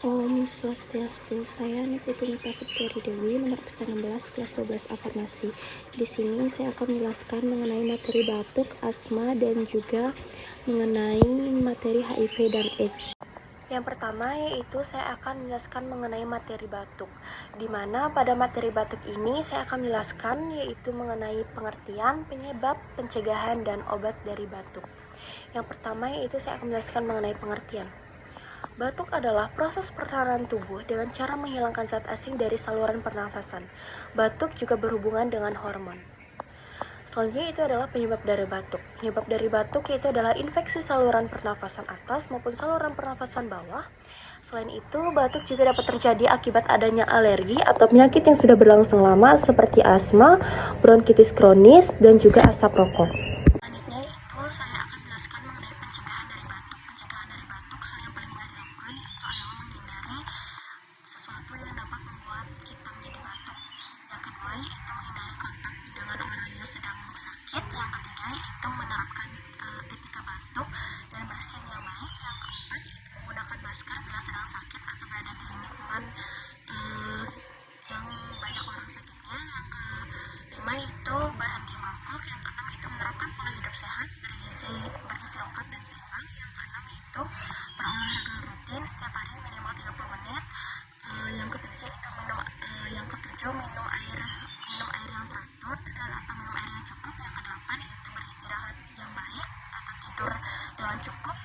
Om Swastiastu, saya Niputri Septiari Dewi, nomor pesan 16, kelas 12 afirmasi. Di sini saya akan menjelaskan mengenai materi batuk, asma, dan juga mengenai materi HIV dan AIDS. Yang pertama yaitu saya akan menjelaskan mengenai materi batuk, di mana pada materi batuk ini saya akan menjelaskan yaitu mengenai pengertian, penyebab, pencegahan, dan obat dari batuk. Yang pertama yaitu saya akan menjelaskan mengenai pengertian. Batuk adalah proses pertahanan tubuh dengan cara menghilangkan zat asing dari saluran pernafasan. Batuk juga berhubungan dengan hormon. Selanjutnya itu adalah penyebab dari batuk. Penyebab dari batuk yaitu adalah infeksi saluran pernafasan atas maupun saluran pernafasan bawah. Selain itu, batuk juga dapat terjadi akibat adanya alergi atau penyakit yang sudah berlangsung lama seperti asma, bronkitis kronis, dan juga asap rokok. Selanjutnya itu saya akan menjelaskan mengenai pencegahan dari batuk. Pencegahan dari batuk, hal yang paling mudah dilakukan itu adalah menghindari sesuatu yang dapat membuat kita menjadi batuk. Yang kedua itu menghindari kontak dengan orang yang sedang sakit. Yang ketiga itu menerapkan etika batuk dan bersin yang baik. Yang keempat itu menggunakan masker bila sedang sakit atau berada di lingkungan yang banyak orang sakitnya. Yang kelima itu berhenti merokok. Yang keenam itu menerapkan pola hidup sehat bergizi lengkap dan seimbang. Yang keenam itu berolahraga rutin setiap hari minimal 30 menit. Yang ketujuh itu minum air yang teratur dan atau minum air yang cukup. Yang kedelapan itu beristirahat yang baik atau tidur dengan cukup.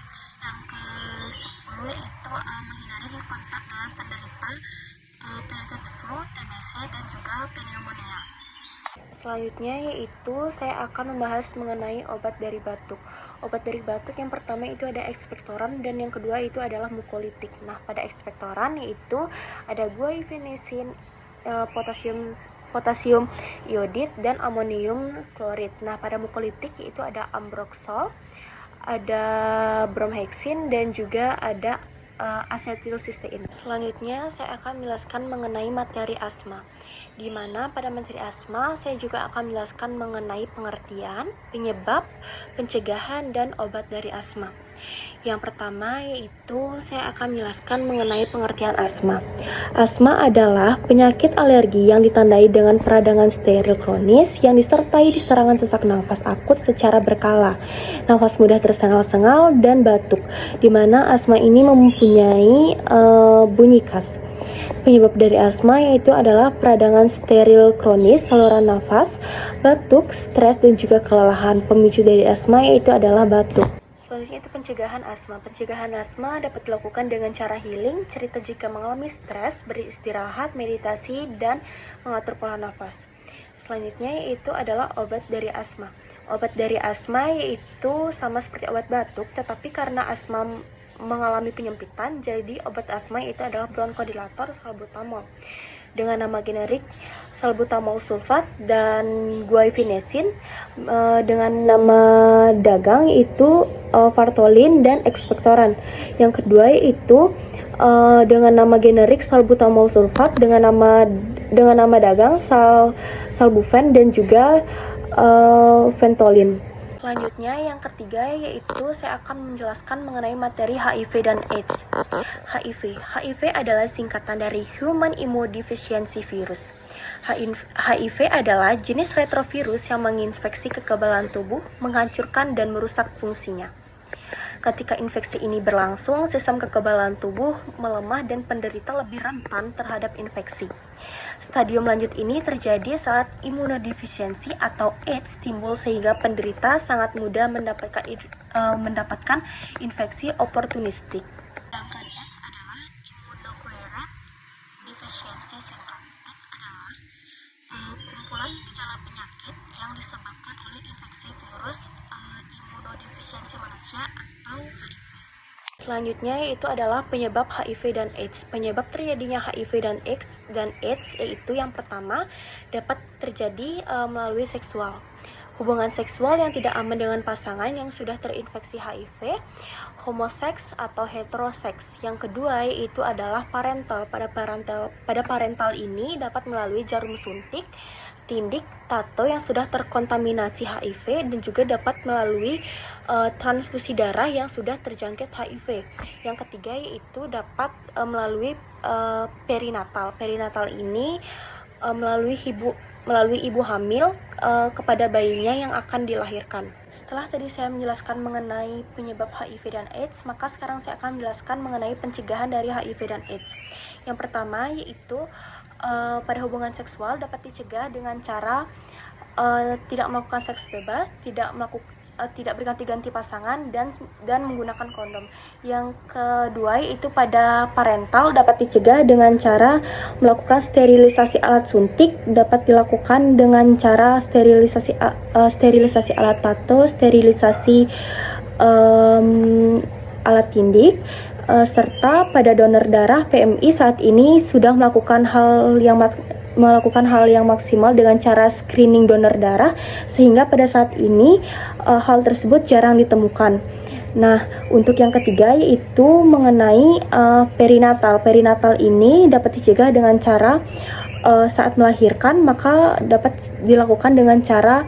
Yang ke-10 itu menghindari kontak dengan penderita penyakit flu, TBC, dan juga pneumonia. Selanjutnya yaitu saya akan membahas mengenai obat dari batuk. Obat dari batuk yang pertama itu ada ekspektoran dan yang kedua itu adalah mukolitik. Nah, pada ekspektoran yaitu ada guaifenesin, potasium iodid, dan amonium klorid. Nah, pada mukolitik yaitu ada ambroxol, ada bromhexin, dan juga ada asetilsistein. Selanjutnya saya akan menjelaskan mengenai materi asma, di mana pada materi asma saya juga akan menjelaskan mengenai pengertian, penyebab, pencegahan, dan obat dari asma. Yang pertama yaitu saya akan menjelaskan mengenai pengertian asma. Asma adalah penyakit alergi yang ditandai dengan peradangan steril kronis yang disertai serangan sesak nafas akut secara berkala, nafas mudah tersengal-sengal, dan batuk, di mana asma ini mempunyai bunyi khas. Penyebab dari asma yaitu adalah peradangan steril kronis saluran nafas, batuk, stres, dan juga kelelahan. Pemicu dari asma yaitu adalah batuk. Selanjutnya itu pencegahan asma. Pencegahan asma dapat dilakukan dengan cara healing, cerita jika mengalami stres, beristirahat, meditasi, dan mengatur pola nafas. Selanjutnya yaitu adalah obat dari asma. Obat dari asma yaitu sama seperti obat batuk, tetapi karena asma mengalami penyempitan, jadi obat asma itu adalah bronkodilator salbutamol dengan nama generik salbutamol sulfat, dan guaifenesin dengan nama dagang itu Vartolin dan ekspektoran. Yang kedua itu dengan nama generik salbutamol sulfat dengan nama dagang salbufen dan juga Ventolin. Selanjutnya yang ketiga yaitu saya akan menjelaskan mengenai materi HIV dan AIDS. HIV adalah singkatan dari Human Immunodeficiency Virus. HIV adalah jenis retrovirus yang menginfeksi kekebalan tubuh, menghancurkan dan merusak fungsinya. Ketika infeksi ini berlangsung, sistem kekebalan tubuh melemah dan penderita lebih rentan terhadap infeksi. Stadium lanjut ini terjadi saat imunodefisiensi atau AIDS timbul sehingga penderita sangat mudah mendapatkan infeksi oportunistik. Sedangkan AIDS adalah immunoacquired deficiency syndrome. AIDS adalah kumpulan gejala penyakit yang disebabkan oleh infeksi virus imunodefisiensi manusia atau HIV. Selanjutnya yaitu adalah penyebab HIV dan AIDS. Penyebab terjadinya HIV dan AIDS yaitu yang pertama dapat terjadi melalui seksual. Hubungan seksual yang tidak aman dengan pasangan yang sudah terinfeksi HIV, homoseks atau heteroseks. Yang kedua yaitu adalah parental. Pada parental ini dapat melalui jarum suntik, tindik, tato yang sudah terkontaminasi HIV, dan juga dapat melalui transfusi darah yang sudah terjangkit HIV. Yang ketiga yaitu dapat melalui perinatal. Perinatal ini melalui ibu hamil kepada bayinya yang akan dilahirkan. Setelah tadi saya menjelaskan mengenai penyebab HIV dan AIDS, maka sekarang saya akan menjelaskan mengenai pencegahan dari HIV dan AIDS. Yang pertama yaitu pada hubungan seksual dapat dicegah dengan cara tidak melakukan seks bebas, tidak berganti-ganti pasangan, dan menggunakan kondom. Yang kedua yaitu pada parental dapat dicegah dengan cara melakukan sterilisasi alat suntik, dapat dilakukan dengan cara sterilisasi alat tato, sterilisasi alat tindik, serta pada donor darah. PMI saat ini sudah melakukan hal yang maksimal dengan cara screening donor darah, sehingga pada saat ini hal tersebut jarang ditemukan. Nah, untuk yang ketiga yaitu mengenai perinatal. Perinatal ini dapat dicegah dengan cara saat melahirkan maka dapat dilakukan dengan cara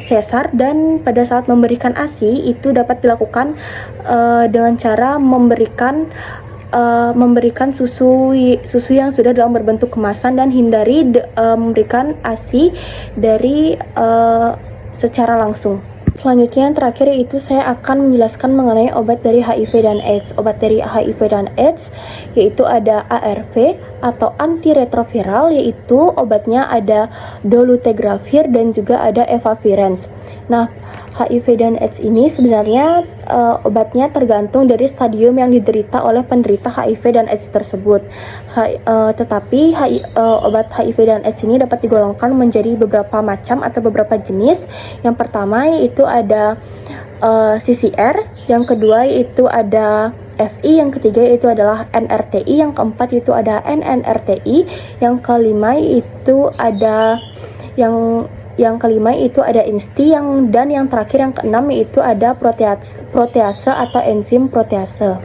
sesar, dan pada saat memberikan ASI itu dapat dilakukan dengan cara memberikan susu yang sudah dalam berbentuk kemasan, dan hindari memberikan ASI dari secara langsung. Selanjutnya yang terakhir yaitu saya akan menjelaskan mengenai obat dari HIV dan AIDS. Obat dari HIV dan AIDS yaitu ada ARV atau antiretroviral, yaitu obatnya ada dolutegravir dan juga ada efavirenz. Nah, HIV dan AIDS ini sebenarnya obatnya tergantung dari stadium yang diderita oleh penderita HIV dan AIDS tersebut. Tetapi obat HIV dan AIDS ini dapat digolongkan menjadi beberapa macam atau beberapa jenis. Yang pertama yaitu ada CCR, yang kedua yaitu ada FI, yang ketiga itu adalah NRTI, yang keempat itu ada NNRTI, yang kelima itu ada INSTI, dan yang terakhir yang keenam yaitu ada protease atau enzim protease.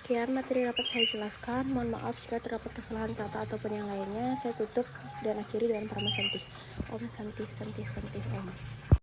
Sekian materi dapat saya jelaskan. Mohon maaf jika terdapat kesalahan kata ataupun yang lainnya. Saya tutup dan akhiri dengan Parama Santi. Om Santi Santi Santi Om.